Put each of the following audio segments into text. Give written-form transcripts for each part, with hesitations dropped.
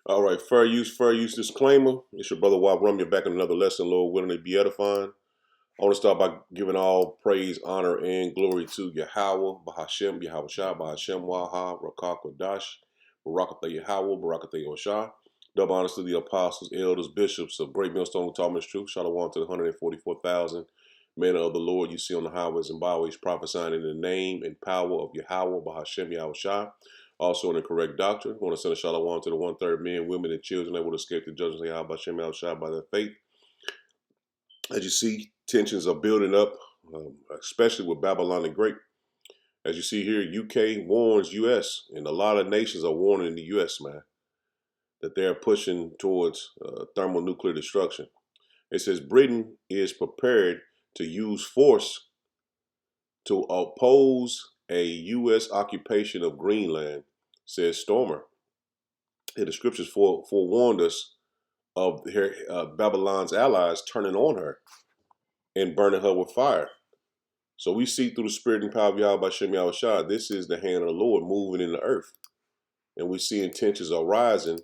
All right, fair use disclaimer. It's your brother Wab Rum. You're back in another lesson, Lord willing to be edifying. I want to start by giving all praise, honor, and glory to Yahweh, Bahashem, Yahweh Shah, Bahashem, Waha, Rakak, Wadash, Barakatha Yahweh, Barakatha Yoshah. Double honors to the apostles, elders, bishops of Great Millstone Thomas Truth. Shalom to the 144,000 men of the Lord you see on the highways and byways prophesying in the name and power of Yahweh, Bahashem, Yahweh Shah. Also in the correct doctrine. I want to send a shalom to the 1/3 men, women, and children able to escape the judgment of Yahweh, Bahashem, Yahweh Shah by their faith. As you see, tensions are building up, especially with Babylon the Great. As you see here, UK warns US, and a lot of nations are warning the US, man, that they're pushing towards thermonuclear destruction. It says Britain is prepared to use force to oppose a US occupation of Greenland, says Stormer. And the scriptures forewarned us of her, Babylon's allies turning on her and burning her with fire. So we see through the spirit and power of Yahweh by Shem Yahweh Shah, this is the hand of the Lord moving in the earth. And we see tensions are rising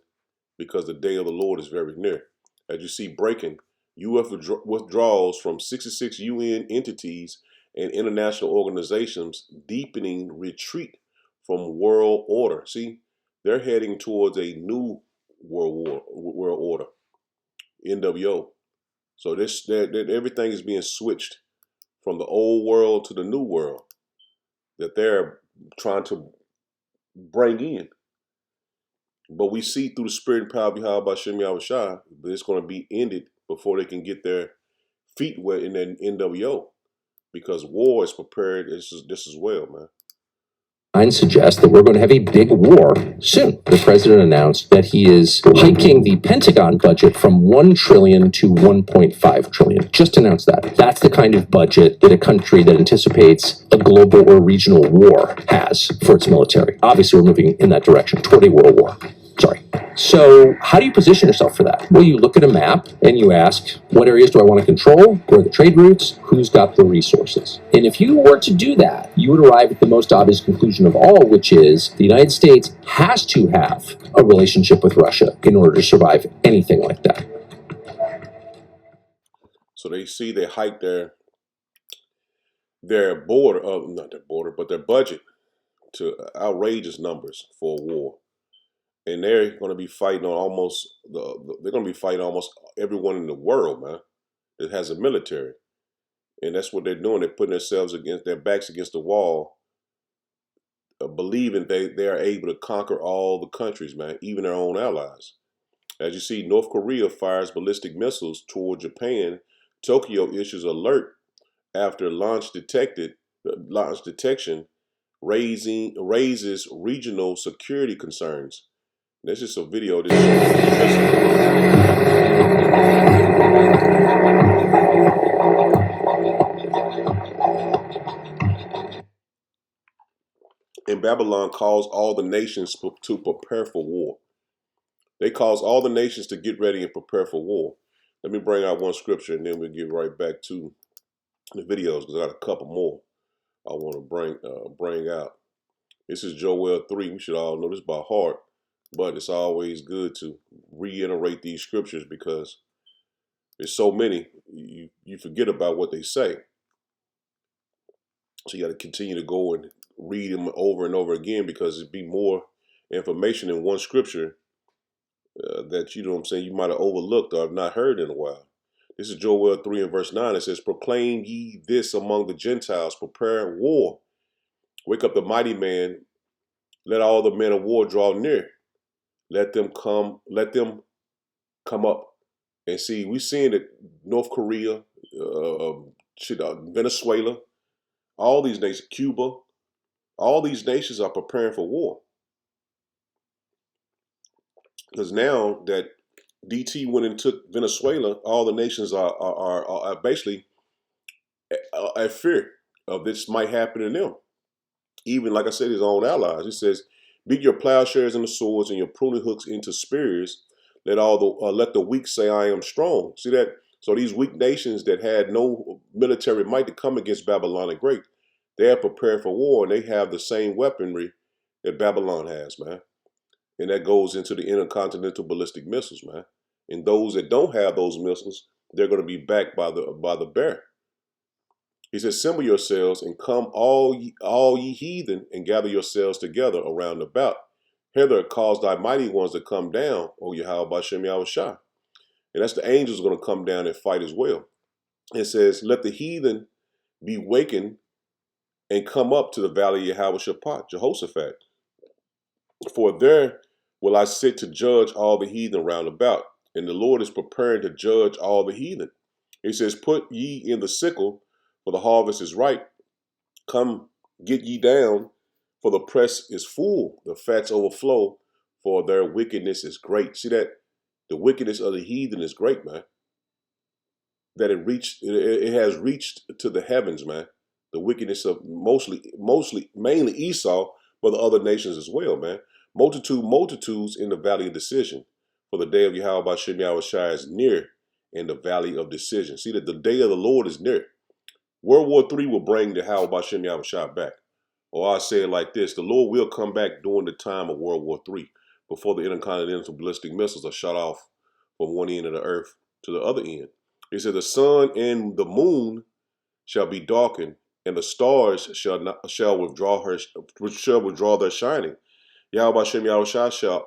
because the day of the Lord is very near. As you see breaking, U.S. withdrawals from 66 UN entities and international organizations, deepening retreat from world order. See, they're heading towards a new world order, NWO. So everything is being switched from the old world to the new world that they're trying to bring in. But we see through the spirit and power of Yahweh by Shem Yahweh Shah that it's going to be ended before they can get their feet wet in the NWO, because war is prepared this as well, man. Suggests that we're going to have a big war soon. The president announced that he is hiking the Pentagon budget from $1 trillion to $1.5 trillion. Just announced that. That's the kind of budget that a country that anticipates a global or regional war has for its military. Obviously, we're moving in that direction toward a world war. Sorry. So how do you position yourself for that? Well, you look at a map and you ask, what areas do I want to control? Where are the trade routes? Who's got the resources? And if you were to do that, you would arrive at the most obvious conclusion of all, which is the United States has to have a relationship with Russia in order to survive anything like that. So they see they hike their border, not their border, but their budget to outrageous numbers for a war. And they're going to be fighting on they're going to be fighting almost everyone in the world, man, that has a military. And that's what they're doing. They're putting themselves against their backs against the wall, believing they are able to conquer all the countries, man, even their own allies. As you see, North Korea fires ballistic missiles toward Japan. Tokyo issues alert after launch detection raises regional security concerns. This is a video. And Babylon calls all the nations to prepare for war. They cause all the nations to get ready and prepare for war. Let me bring out one scripture and then we'll get right back to the videos, because I got a couple more I want to bring out. This is Joel 3. We should all know this by heart, but it's always good to reiterate these scriptures because there's so many, you forget about what they say. So you got to continue to go and read them over and over again, because it'd be more information in one scripture that, you know what I'm saying, you might have overlooked or have not heard in a while. This is Joel 3 and verse 9. It says, proclaim ye this among the Gentiles, prepare war. Wake up the mighty man. Let all the men of war draw near. Let them come up. And see, we're seeing that North Korea, Venezuela, all these nations, Cuba, all these nations are preparing for war. Because now that DT went and took Venezuela, all the nations are basically at fear of this might happen to them. Even, like I said, his own allies. It says, beat your plowshares into swords and your pruning hooks into spears. Let the weak say, I am strong. See that? So these weak nations that had no military might to come against Babylon the Great, they are prepared for war, and they have the same weaponry that Babylon has, man. And that goes into the intercontinental ballistic missiles, man. And those that don't have those missiles, they're going to be backed by the bear. He says, assemble yourselves and come all ye heathen and gather yourselves together around about. Hither cause thy mighty ones to come down, O Yahweh Bashem Yahushua. And that's the angels going to come down and fight as well. It says, let the heathen be wakened and come up to the valley of Yahweh Shaphat, Jehoshaphat. For there will I sit to judge all the heathen round about. And the Lord is preparing to judge all the heathen. He says, put ye in the sickle, for the harvest is ripe. Come, get ye down, for the press is full, the fats overflow, for their wickedness is great. See that? The wickedness of the heathen is great, man. That it has reached to the heavens, man. The wickedness of mainly Esau, but the other nations as well, man. Multitudes in the valley of decision. For the day of Yahweh Bashem Yahushua is near in the valley of decision. See that the day of the Lord is near. World War III will bring the Yahweh Bashem Yahushua back. Or I say it like this, the Lord will come back during the time of World War III, before the intercontinental ballistic missiles are shot off from one end of the earth to the other end. He said, the sun and the moon shall be darkened, and the stars shall withdraw their shining. Yahweh Bashem Yahushua shall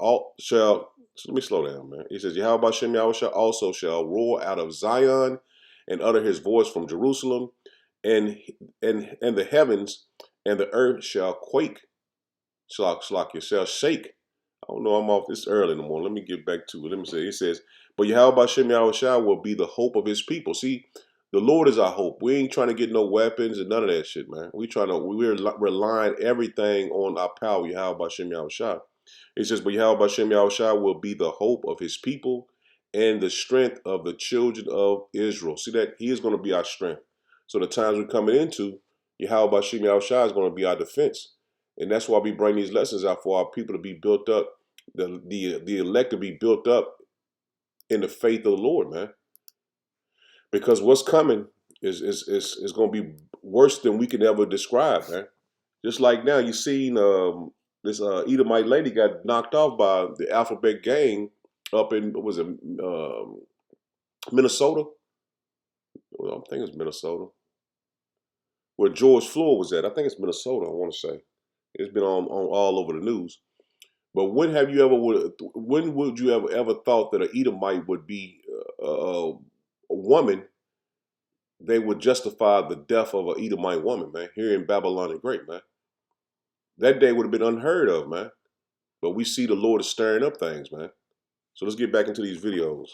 so let me slow down, man. He says, Yahweh Bashem Yahushua also shall roar out of Zion and utter his voice from Jerusalem, and the heavens and the earth shall quake. Shall shake. I don't know, I'm off this early in the morning. Let me get back to it. Let me say, it says, but Yahweh Bashem Yahushua will be the hope of his people. See, the Lord is our hope. We ain't trying to get no weapons and none of that shit, man. We're relying everything on our power, Yahweh Bashem Yahushua. It says, but Yahweh Bashem Yahushua will be the hope of his people and the strength of the children of Israel. See that? He is going to be our strength. So the times we're coming into, Yahweh Bashem Yahushua is going to be our defense. And that's why we bring these lessons out for our people to be built up, the elect to be built up in the faith of the Lord, man. Because what's coming is going to be worse than we can ever describe, man. Just like now, you seen this Edomite lady got knocked off by the Alphabet Gang up in, what was it, Minnesota? Well, I think it's Minnesota. Where George Floyd was at. I think it's Minnesota, I want to say. It's been on all over the news. But when would you ever thought that an Edomite would be a woman? They would justify the death of an Edomite woman, man, here in Babylon the Great, man. That day would have been unheard of, man. But we see the Lord is stirring up things, man. So let's get back into these videos.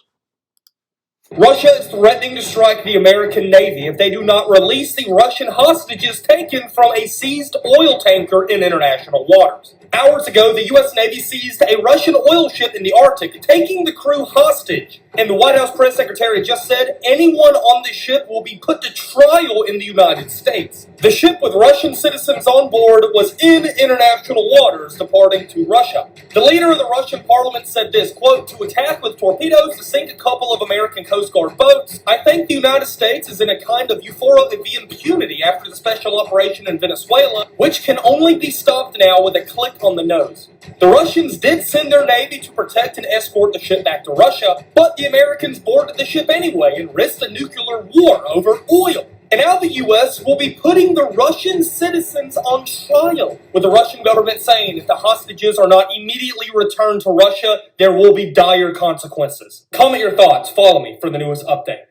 Russia is threatening to strike the American Navy if they do not release the Russian hostages taken from a seized oil tanker in international waters. Hours ago, the U.S. Navy seized a Russian oil ship in the Arctic, taking the crew hostage. And the White House press secretary just said anyone on the ship will be put to trial in the United States. The ship with Russian citizens on board was in international waters, departing to Russia. The leader of the Russian parliament said this, quote, to attack with torpedoes to sink a couple of American Coast Guard boats. I think the United States is in a kind of euphoria of impunity after the special operation in Venezuela, which can only be stopped now with a click on the nose. The Russians did send their navy to protect and escort the ship back to Russia, but the Americans boarded the ship anyway and risked a nuclear war over oil. And now the U.S. will be putting the Russian citizens on trial, with the Russian government saying if the hostages are not immediately returned to Russia, there will be dire consequences. Comment your thoughts. Follow me for the newest update.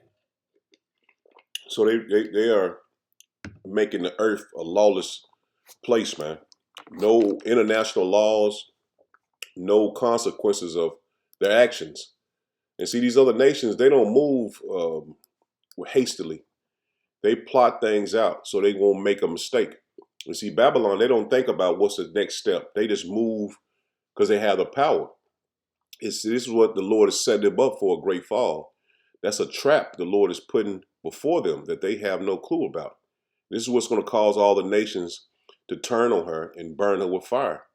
So they are making the earth a lawless place, man. No international laws, no consequences of their actions. And see, these other nations, they don't move hastily. They plot things out so they won't make a mistake. You see, Babylon, they don't think about what's the next step. They just move because they have the power. This is what the Lord is setting them up for, a great fall. That's a trap the Lord is putting before them that they have no clue about. This is what's going to cause all the nations to turn on her and burn her with fire.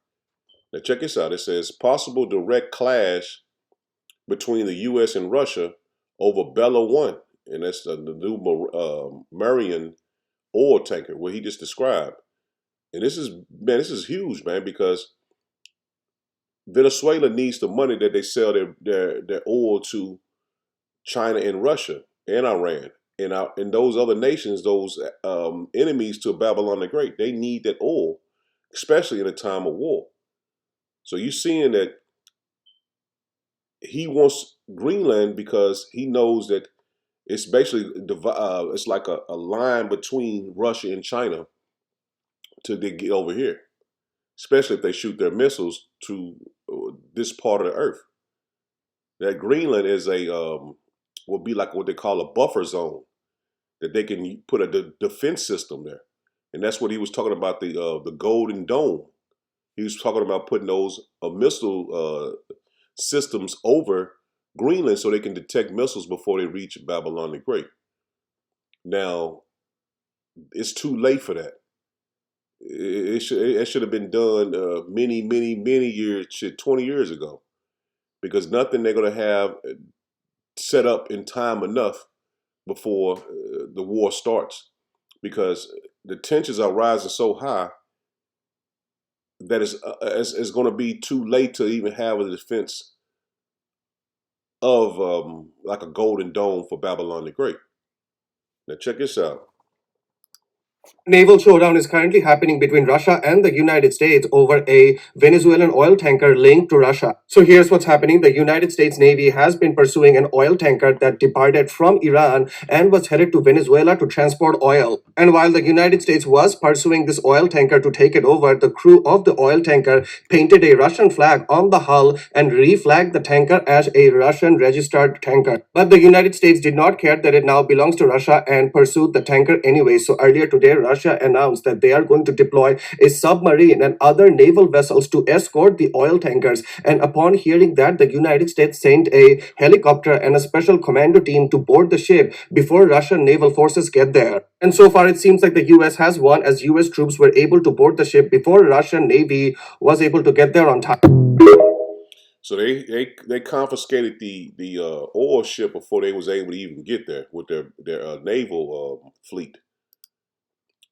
Now check this out. It says, possible direct clash between the U.S. and Russia over Bella 1. And that's the new Marian oil tanker, what he just described. And this is huge, man, because Venezuela needs the money that they sell their oil to China and Russia and Iran and those other nations, those enemies to Babylon the Great. They need that oil, especially in a time of war. So you're seeing that he wants Greenland because he knows that it's basically it's like a line between Russia and China till they get over here, especially if they shoot their missiles to this part of the earth. That Greenland is will be like what they call a buffer zone that they can put a defense system there, and that's what he was talking about the Golden Dome. He was talking about putting those missile systems over Greenland so they can detect missiles before they reach Babylon the Great. Now, it's too late for that. It should have been done many years, 20 years ago, because nothing they're going to have set up in time enough before the war starts, because the tensions are rising so high that it's going to be too late to even have a defense of like a Golden Dome for Babylon the Great. Now check this out. Naval showdown is currently happening between Russia and the United States over a Venezuelan oil tanker linked to Russia. So here's what's happening. The United States Navy has been pursuing an oil tanker that departed from Iran and was headed to Venezuela to transport oil. And while the United States was pursuing this oil tanker to take it over, the crew of the oil tanker painted a Russian flag on the hull and reflagged the tanker as a Russian registered tanker. But the United States did not care that it now belongs to Russia and pursued the tanker anyway. So earlier today, Russia announced that they are going to deploy a submarine and other naval vessels to escort the oil tankers. And upon hearing that, the United States sent a helicopter and a special commando team to board the ship before Russian naval forces get there. And so far, it seems like the US has won, as US troops were able to board the ship before Russian Navy was able to get there on time. So they confiscated the oil ship before they was able to even get there with their naval fleet.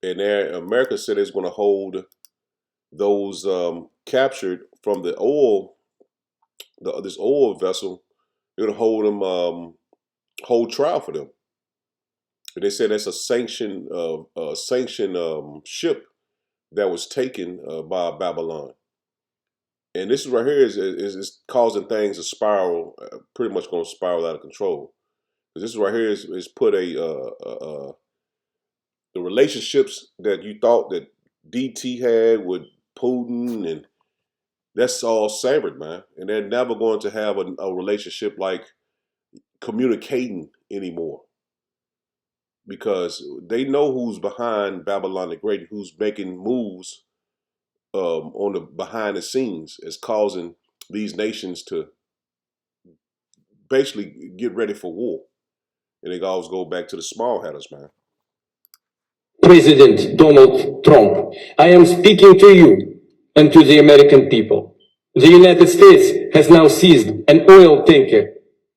And America said it's going to hold those captured from the oil, this oil vessel. They're going to hold them, hold trial for them. And they said that's a sanctioned ship that was taken by Babylon. And this right here is causing things to spiral, pretty much going to spiral out of control. This right here is put the relationships that you thought that DT had with Putin, and that's all severed, man. And they're never going to have a relationship like communicating anymore, because they know who's behind Babylon the Great, who's making moves on the behind the scenes, is causing these nations to basically get ready for war. And they always go back to the small hatters, man. President Donald Trump, I am speaking to you and to the American people. The United States has now seized an oil tanker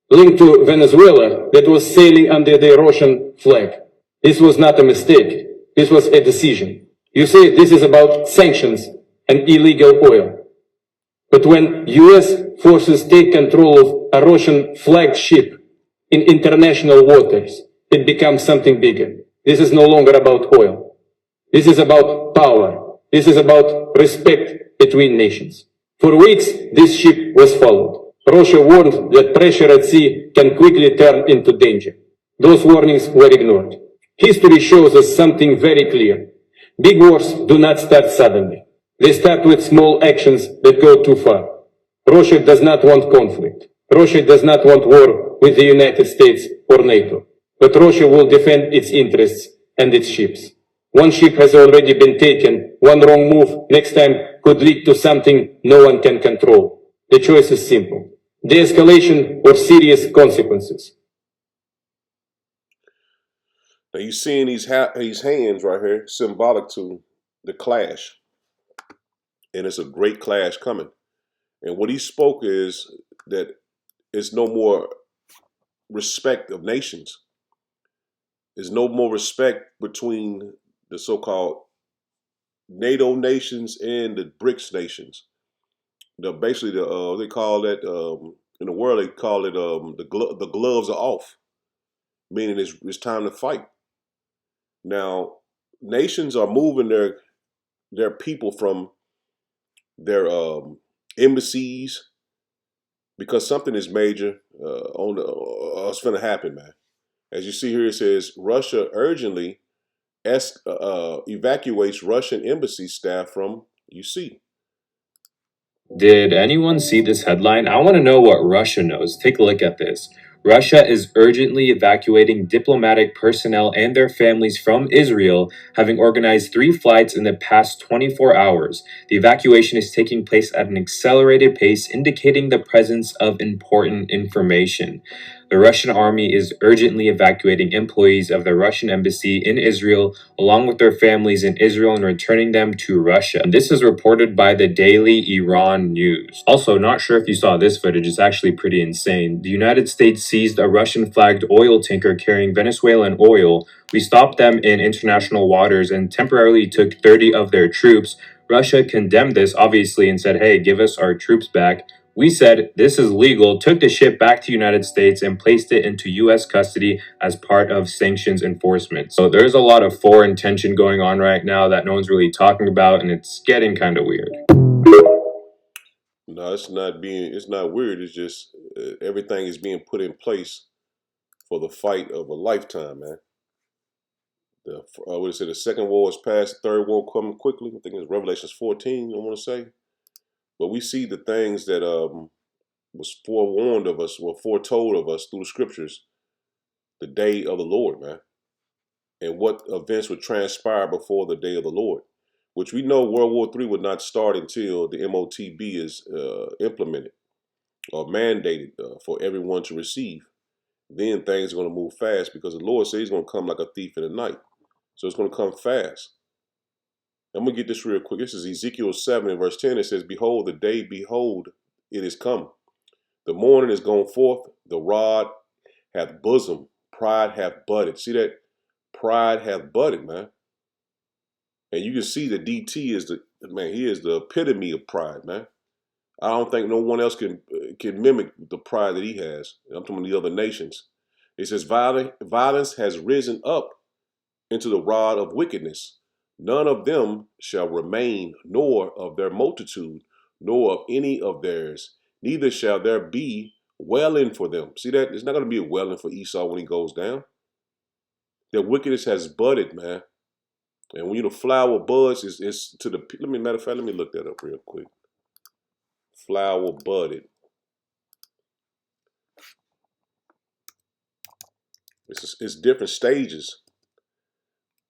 linked to Venezuela that was sailing under the Russian flag. This was not a mistake. This was a decision. You say this is about sanctions and illegal oil. But when US forces take control of a Russian flagged ship in international waters, it becomes something bigger. This is no longer about oil. This is about power. This is about respect between nations. For weeks, this ship was followed. Russia warned that pressure at sea can quickly turn into danger. Those warnings were ignored. History shows us something very clear. Big wars do not start suddenly. They start with small actions that go too far. Russia does not want conflict. Russia does not want war with the United States or NATO. But Russia will defend its interests and its ships. One ship has already been taken. One wrong move next time could lead to something no one can control. The choice is simple: de-escalation or serious consequences. Now you seeing these hands right here, symbolic to the clash, and it's a great clash coming. And what he spoke is that it's no more respect of nations. There's no more respect between the so-called NATO nations and the BRICS nations. basically they call that in the world they call it the gloves are off, meaning it's time to fight. Now, nations are moving their people from their embassies because something is major on the it's going to happen, man. As you see here, it says Russia urgently evacuates Russian embassy staff from UC. Did anyone see this headline? I want to know what Russia knows. Take a look at this. Russia is urgently evacuating diplomatic personnel and their families from Israel, having organized 3 flights in the past 24 hours. The evacuation is taking place at an accelerated pace, indicating the presence of important information. The Russian army is urgently evacuating employees of the Russian embassy in Israel, along with their families in Israel, and returning them to Russia. And this is reported by the Daily Iran News. Also, not sure if you saw this footage, it's actually pretty insane. The United States seized a Russian-flagged oil tanker carrying Venezuelan oil. We stopped them in international waters and temporarily took 30 of their troops. Russia condemned this, obviously, and said, hey, give us our troops back. We said this is legal, took the ship back to the United States and placed it into U.S. custody as part of sanctions enforcement. So there's a lot of foreign tension going on right now that no one's really talking about, and it's getting kind of weird. No, it's not weird. It's just everything is being put in place for the fight of a lifetime, man. What is it? The second war is past, the third war coming quickly. I think it's Revelations 14, I want to say. But we see the things that was forewarned of us, were foretold of us through the scriptures, the day of the Lord, man. And what events would transpire before the day of the Lord, which we know World War III would not start until the MOTB is implemented or mandated for everyone to receive. Then things are going to move fast because the Lord says he's going to come like a thief in the night. So it's going to come fast. I'm going to get this real quick. This is Ezekiel 7 and verse 10. It says, behold, the day, behold, it is come. The morning is gone forth. The rod hath bosom. Pride hath budded. See that? Pride hath budded, man. And you can see that DT is he is the epitome of pride, man. I don't think no one else can mimic the pride that he has. I'm talking about the other nations. It says, violence has risen up into the rod of wickedness. None of them shall remain, nor of their multitude, nor of any of theirs. Neither shall there be welling for them. See that? There's not going to be a welling for Esau when he goes down. Their wickedness has budded, man. And when the flower buds, it's to the, matter of fact, let me look that up real quick. Flower budded. It's different stages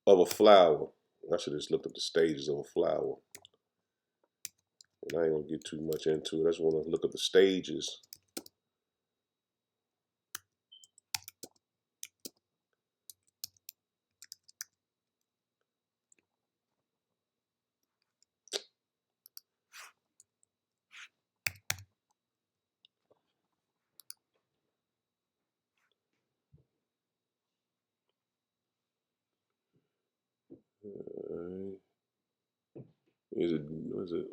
of a flower. I should just look up the stages of a flower. And I ain't gonna get too much into it. I just want to look at the stages.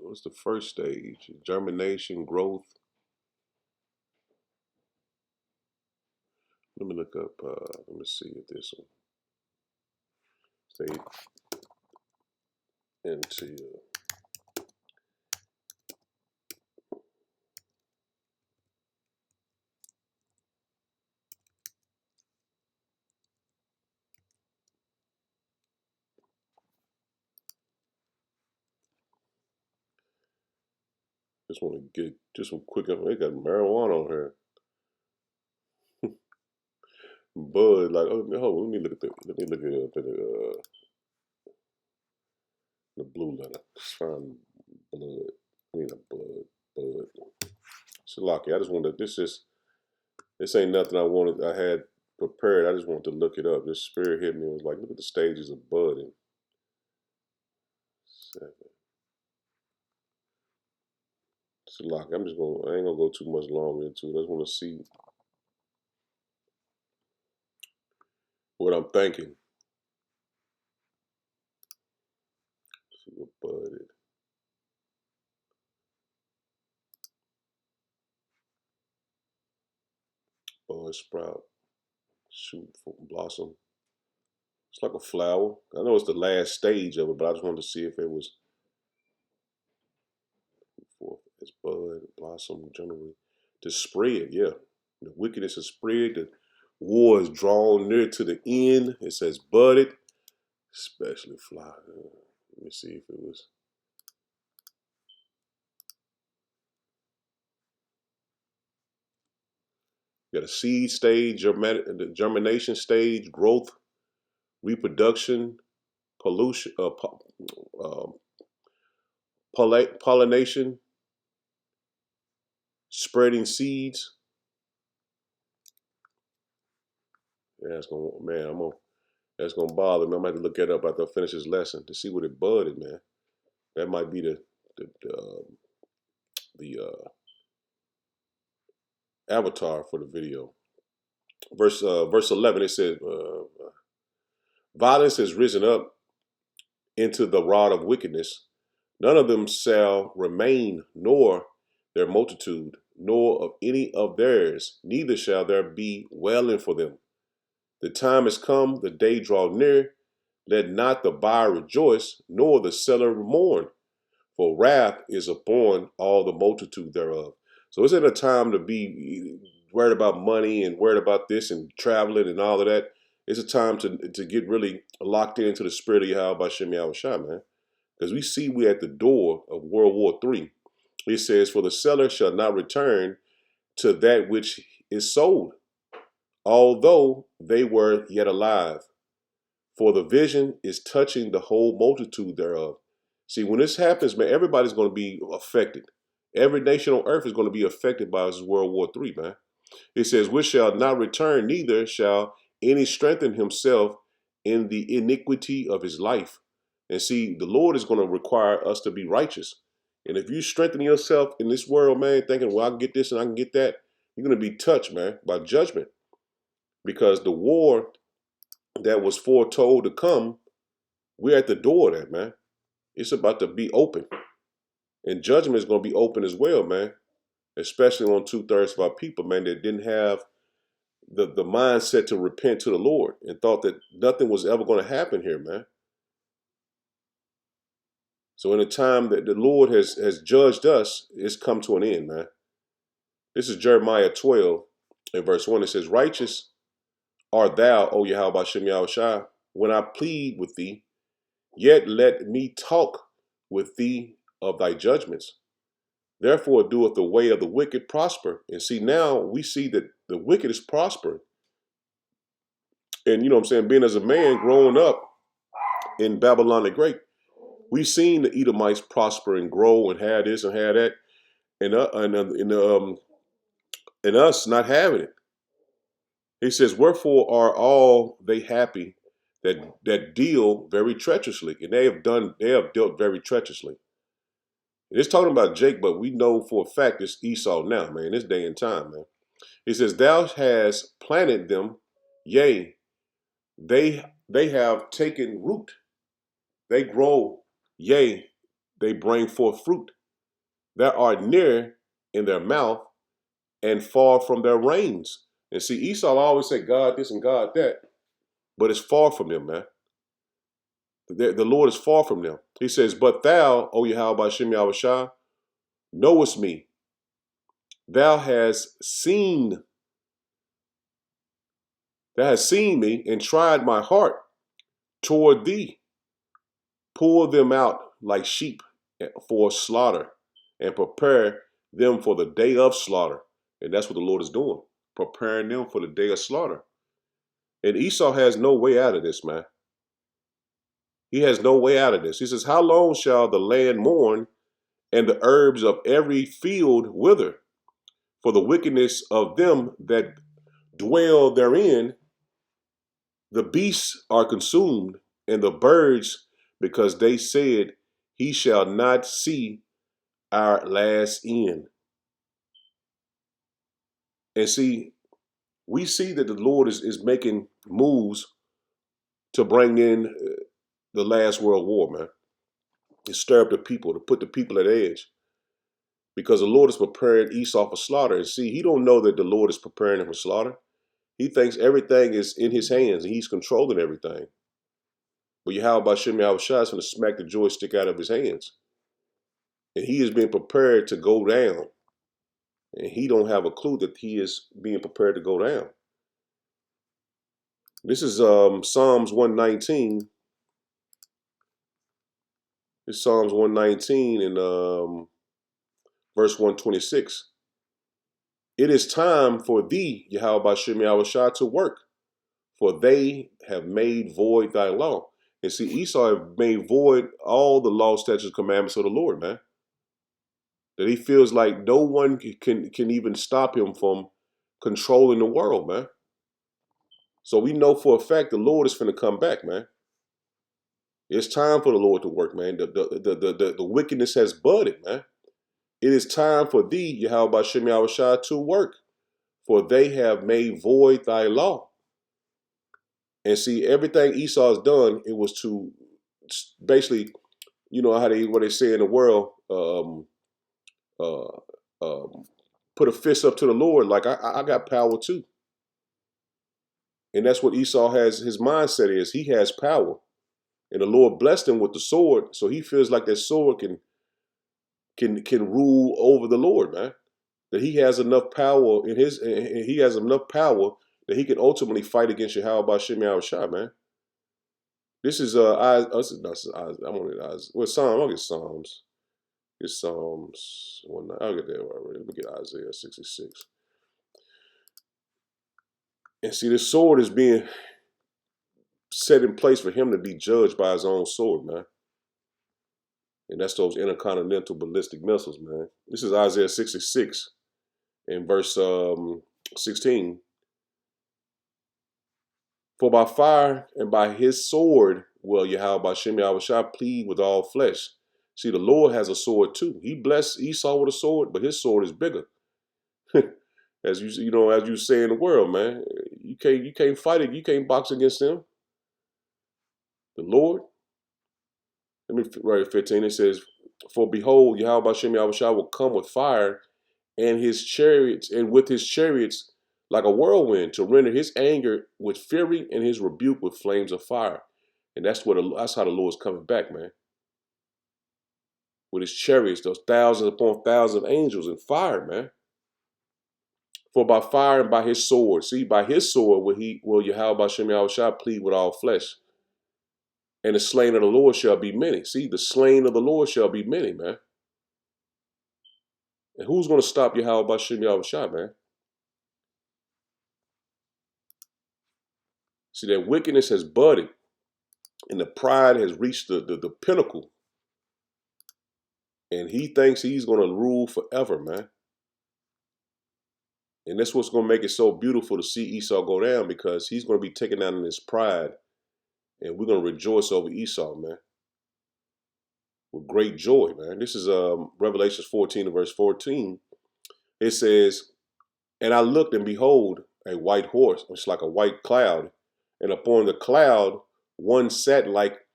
What's the first stage? Germination, growth. Let me look up, let me see if this one. Stage into, just want to get just some quick, they got marijuana on here. Bud, like, oh, hold on, let me look at the blue letter. Just find blood. I mean, bud. Shalaki, I just wanted, this ain't nothing I had prepared. I just wanted to look it up. This spirit hit me and was like, look at the stages of budding. 7. Shalaki, I ain't gonna go too much longer into it. I just want to see what I'm thinking. See what budded. bud, sprout, shoot, blossom. It's like a flower. I know it's the last stage of it, but I just wanted to see if it was it's bud, blossom, generally. To spread, yeah. The wickedness is spread. The war is drawn near to the end. It says budded, especially fly. Let me see if it was. You got a seed stage, the germination stage, growth, reproduction, pollution, pollination, spreading seeds. Yeah, that's gonna man. That's gonna bother me. I might have to look that up after I finish this lesson to see what it budded, man. That might be the avatar for the video. Verse 11. It says, "Violence has risen up into the rod of wickedness. None of them shall remain, nor their multitude, nor of any of theirs. Neither shall there be wailing for them. The time is come, the day draw near. Let not the buyer rejoice, nor the seller mourn. For wrath is upon all the multitude thereof." So it's at a time to be worried about money and worried about this and traveling and all of that. It's a time to get really locked into the spirit of Yahweh Shem Yahushua, man. Because we see we're at the door of World War III. It says, "For the seller shall not return to that which is sold, although they were yet alive. For the vision is touching the whole multitude thereof." See, when this happens, man, everybody's going to be affected. Every nation on earth is going to be affected by this World War III, man. It says, "Which shall not return, neither shall any strengthen himself in the iniquity of his life." And see, the Lord is going to require us to be righteous. And if you strengthen yourself in this world, man, thinking, well, I can get this and I can get that, you're going to be touched, man, by judgment. Because the war that was foretold to come, we're at the door of that, man. It's about to be open. And judgment is going to be open as well, man. Especially on 2/3 of our people, man, that didn't have the mindset to repent to the Lord and thought that nothing was ever going to happen here, man. So in the time that the Lord has judged us, it's come to an end, man. This is Jeremiah 12 and verse 1. It says, "Righteous art thou, O Yahweh Shem Yahushua, when I plead with thee, yet let me talk with thee of thy judgments. Therefore doeth the way of the wicked prosper." And see, now we see that the wicked is prospering. And you know what I'm saying, being as a man growing up in Babylon the Great, we've seen the Edomites prosper and grow and have this and have that, and us not having it. He says, "Wherefore are all they happy that deal very treacherously," and they have dealt very treacherously. And it's talking about Jake, but we know for a fact it's Esau now, man. This day and time, man. He says, "Thou hast planted them, yea, they have taken root. They grow, yea, they bring forth fruit. That are near in their mouth and far from their reigns." And see, Esau always said God this and God that, but it's far from them, man. The Lord is far from them. He says, "But thou, O Yahweh Shem Yahushua, knowest me. Thou hast seen me and tried my heart toward thee. Pull them out like sheep for slaughter and prepare them for the day of slaughter." And that's what the Lord is doing, preparing them for the day of slaughter. And Esau has no way out of this, man. He has no way out of this. He says, "How long shall the land mourn and the herbs of every field wither? For the wickedness of them that dwell therein, the beasts are consumed, and the birds, because they said, he shall not see our last end." And see, we see that the Lord is making moves to bring in the last world war, man. To stir up the people, to put the people at edge. Because the Lord is preparing Esau for slaughter. And see, he don't know that the Lord is preparing him for slaughter. He thinks everything is in his hands and he's controlling everything. But Yahweh Bashem Yahweh Shai is going to smack the joystick out of his hands. And he is being prepared to go down. And he don't have a clue that he is being prepared to go down. This is Psalms 119. It's Psalms 119 and verse 126. It is time for thee, Yahweh Bashem Yahweh Shai, to work, for they have made void thy law. And see, Esau have made void all the law, statutes, commandments of the Lord, man. That he feels like no one can even stop him from controlling the world, man. So we know for a fact the Lord is finna come back, man. It's time for the Lord to work, man. The wickedness has budded, man. It is time for thee, Yahweh Bashem Yahweh Shai, to work, for they have made void thy law. And see, everything Esau has done, it was to basically, you know how what they say in the world, put a fist up to the Lord, like I got power too. And that's what Esau has, his mindset is, he has power. And the Lord blessed him with the sword, so he feels like that sword can rule over the Lord, man. That he has enough power in his, he has enough power that he can ultimately fight against Yahweh Bashem Yahweh Shai, man. This is I'll get Psalms. It's Psalms 1. I'll get there already. Let me get Isaiah 66. And see, this sword is being set in place for him to be judged by his own sword, man. And that's those intercontinental ballistic missiles, man. This is Isaiah 66 in verse 16. For by fire and by his sword will Yahweh Bashem Yahweh Shai plead with all flesh. See, the Lord has a sword too. He blessed Esau with a sword, but his sword is bigger. As you say in the world, man, you can't fight it. You can't box against him. The Lord. Let me write 15. It says, "For behold, Yahweh Bashem Yahweh Shai will come with fire, and with his chariots like a whirlwind, to render his anger with fury and his rebuke with flames of fire." And that's how the Lord's coming back, man. With his chariots, those thousands upon thousands of angels and fire, man. For by fire and by his sword, see, by his sword will Yahweh Bashem Yahweh Shai plead with all flesh. And the slain of the Lord shall be many. See, the slain of the Lord shall be many, man. And who's going to stop Yahweh Bashem Yahweh Shai, man? See, that wickedness has budded, and the pride has reached the pinnacle. And he thinks he's going to rule forever, man. And that's what's going to make it so beautiful to see Esau go down, because he's going to be taken down in his pride. And we're going to rejoice over Esau, man, with great joy, man. This is Revelation 14 and verse 14. It says, "And I looked, and behold, a white horse, it's like a white cloud. And upon the cloud, one sat like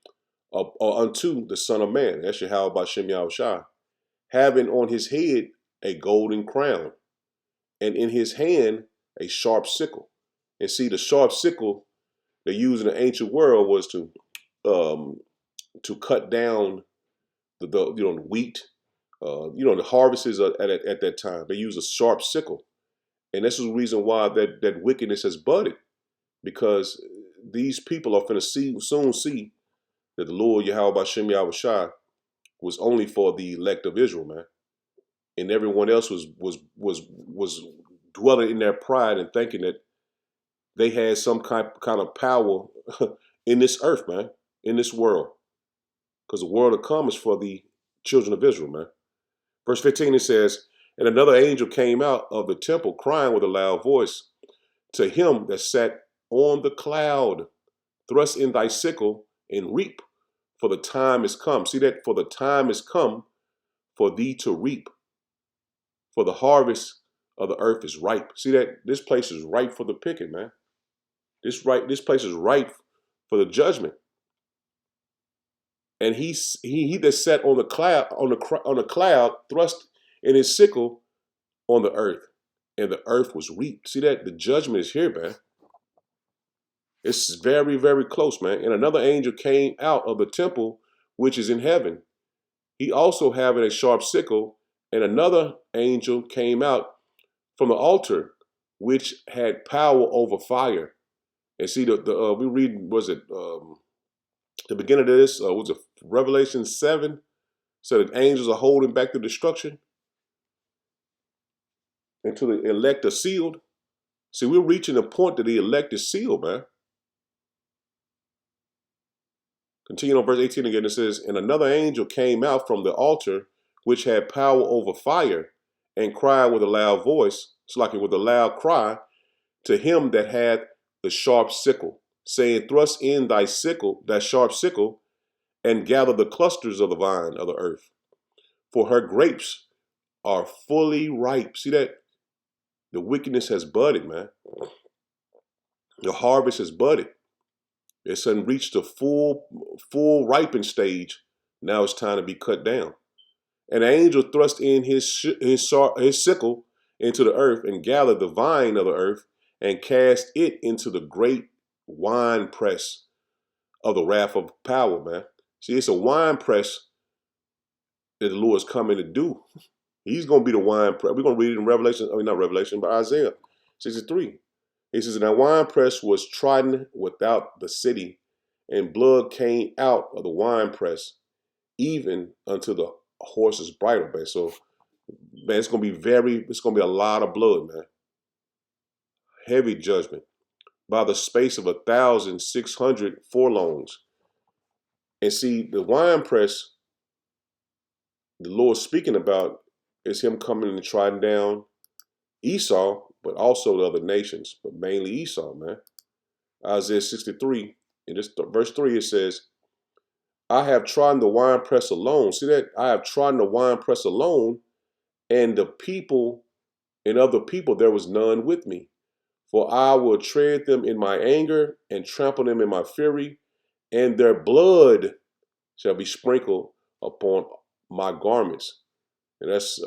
unto the Son of Man." That's Yahweh Bashem Yahweh Shai. "Having on his head a golden crown, and in his hand a sharp sickle." And see, the sharp sickle they used in the ancient world was to cut down the wheat, the harvests at that time. They used a sharp sickle, and this is the reason why that wickedness has budded, because these people are going to soon see that the Lord Yahweh Bashem Yahweh Shai was only for the elect of Israel, man, and everyone else was dwelling in their pride and thinking that they had some kind of power in this earth, man, in this world, because the world to come is for the children of Israel, man. Verse 15, it says, "And another angel came out of the temple, crying with a loud voice to him that sat on the cloud, thrust in thy sickle and reap, for the time is come." See that? For the time is come for thee to reap, for the harvest of the earth is ripe. See that? This place is ripe for the picking, man. This place is ripe for the judgment. And he that sat on the cloud thrust in his sickle on the earth, and the earth was reaped. See that? The judgment is here, man. It's very, very close, man. And another angel came out of the temple which is in heaven, he also having a sharp sickle, and another angel came out from the altar which had power over fire. And see, we read, was it the beginning of this? Was it Revelation 7? So the angels are holding back the destruction until the elect are sealed. See, we're reaching the point that the elect is sealed, man. Continue on verse 18 again. It says, and another angel came out from the altar which had power over fire, and cried with a loud voice, it's like with a loud cry, to him that had the sharp sickle, saying, thrust in thy sickle, that sharp sickle, and gather the clusters of the vine of the earth, for her grapes are fully ripe. See that? The wickedness has budded, man. The harvest has budded. It's reached the full ripened stage. Now it's time to be cut down. An angel thrust in his sickle into the earth and gathered the vine of the earth and cast it into the great wine press of the wrath of power, man. See, it's a wine press that the Lord is coming to do. He's going to be the wine press. We're going to read it in Revelation, not Revelation, but Isaiah 63. He says, and that wine press was trodden without the city, and blood came out of the wine press, even unto the horse's bridle, man. So, man, it's going to be a lot of blood, man. Heavy judgment by the space of 1,600 furlongs. And see, the wine press the Lord speaking about is him coming and trodden down Esau, but also the other nations, but mainly Esau, man. Isaiah 63, in this verse 3, it says, I have trodden the winepress alone. See that? I have trodden the winepress alone, and the people and other people there was none with me. For I will tread them in my anger and trample them in my fury, and their blood shall be sprinkled upon my garments. And that's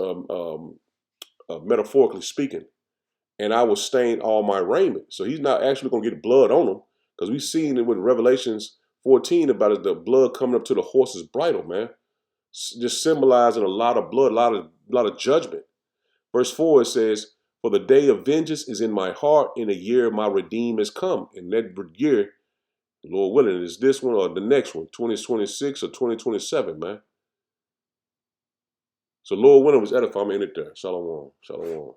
metaphorically speaking. And I will stain all my raiment. So he's not actually going to get blood on them, because we've seen it with Revelations 14 about it, the blood coming up to the horse's bridle, man. Just symbolizing a lot of blood, a lot of judgment. Verse 4, it says, for the day of vengeance is in my heart, in a year my redeem has come. And that year, Lord willing, is this one or the next one, 2026 or 2027, man. So Lord willing was edifying me in it there. Shalom. Shalom.